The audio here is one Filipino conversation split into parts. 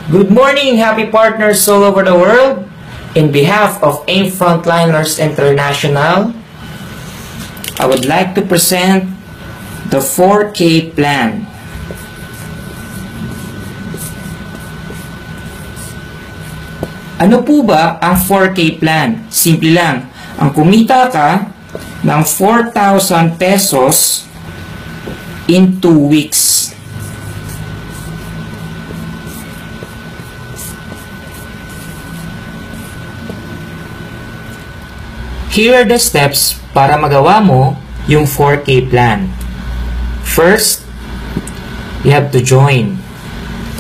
Good morning, happy partners all over the world. In behalf of AIM Frontliners International, I would like to present the 4K plan. Ano po ba ang 4K plan? Simple lang. Ang kumita ka ng 4,000 pesos in 2 weeks. Here are the steps para magawa mo yung 4K plan. First, you have to join.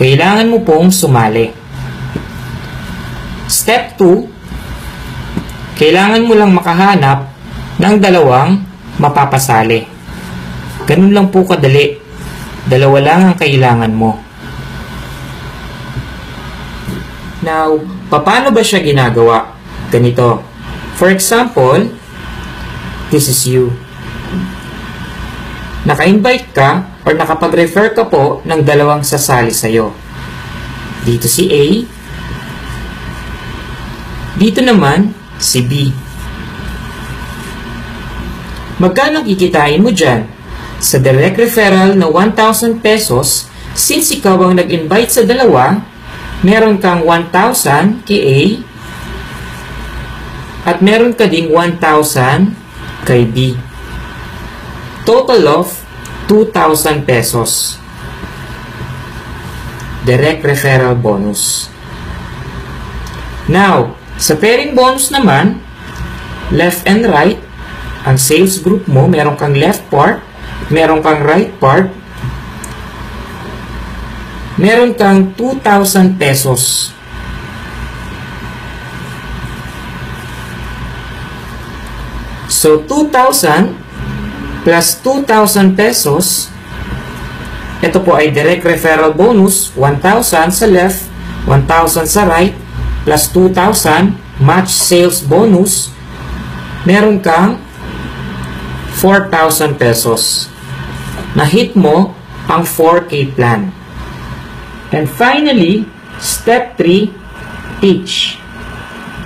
Kailangan mo pong sumali. Step 2, kailangan mo lang makahanap ng dalawang mapapasali. Ganun lang po kadali. Dalawa lang ang kailangan mo. Now, paano ba siya ginagawa? Ganito. For example, this is you. Naka-invite ka or nakapag-refer ka po ng dalawang sasali sa'yo. Dito si A. Dito naman si B. Magkano kikitain mo dyan? Sa direct referral na 1,000 pesos, since ikaw ang nag-invite sa dalawa, meron kang 1,000 kay A at meron ka ding 1,000 kay B. Total of 2,000 pesos. Direct referral bonus. Now, sa pairing bonus naman, left and right, ang sales group mo, meron kang left part, meron kang right part, meron kang 2,000 pesos. So, 2,000 plus 2,000 pesos, ito po ay direct referral bonus, 1,000 sa left, 1,000 sa right, plus 2,000, match sales bonus, meron kang 4,000 pesos. Na-hit mo ang 4K plan. And finally, step 3, teach.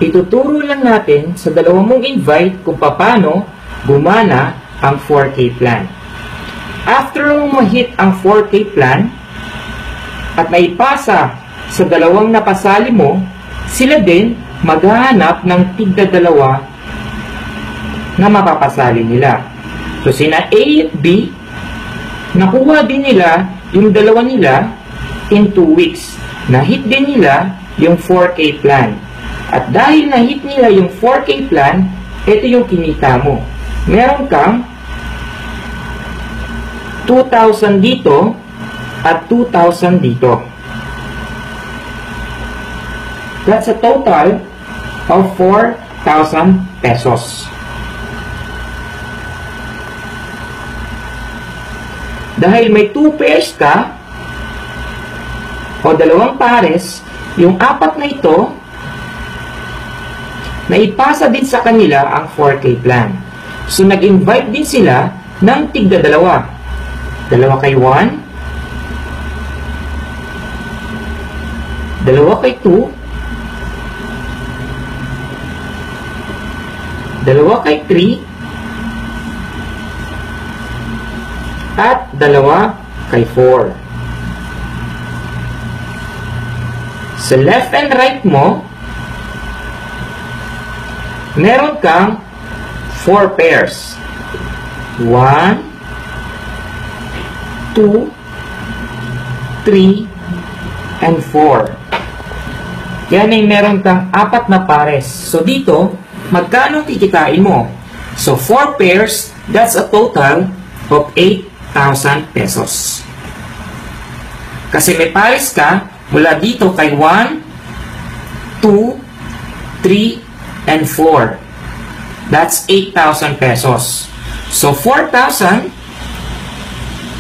Ituturo lang natin sa dalawang mong invite kung paano gumana ang 4K plan. After mo ma-hit ang 4K plan at maipasa sa dalawang napasali mo, sila din maghahanap ng tigda-dalawa na mapapasali nila. So, sina A at B, nakuha din nila yung dalawa nila in 2 weeks. Na-hit din nila yung 4K plan. At dahil na-hit nila yung 4K plan, ito yung kinita mo. Meron kang 2,000 dito at 2,000 dito. That's a total of 4,000 pesos. Dahil may 2 pairs ka, o dalawang pares, yung 4 na ito, naipasa din sa kanila ang 4K plan. So, nag-invite din sila ng tigda-dalawa. Dalawa kay 1, dalawa kay 2, dalawa kay 3, at dalawa kay 4. Sa left and right mo, meron kang 4 pairs. 1, 2, 3, and 4. Yan ay meron kang 4 na pares. So, dito, magkano kikitain mo? So, 4 pairs, that's a total of 8,000 pesos. Kasi may pares ka mula dito kay 1, 2, 3, and 4. That's 8,000 pesos. So, 4,000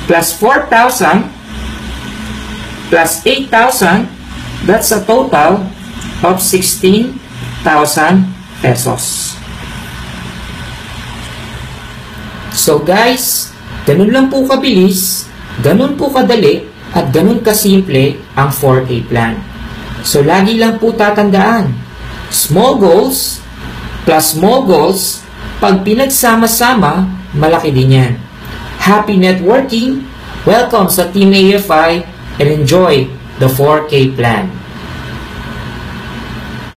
plus 4,000 plus 8,000, that's a total of 16,000 pesos. So guys, ganun lang po kabilis, ganun po kadali, at ganun kasimple ang 4K plan. So, lagi lang po tatandaan, small goals plus small goals, pag pinagsama-sama, malaki din yan. Happy networking! Welcome sa Team AFI and enjoy the 4K plan.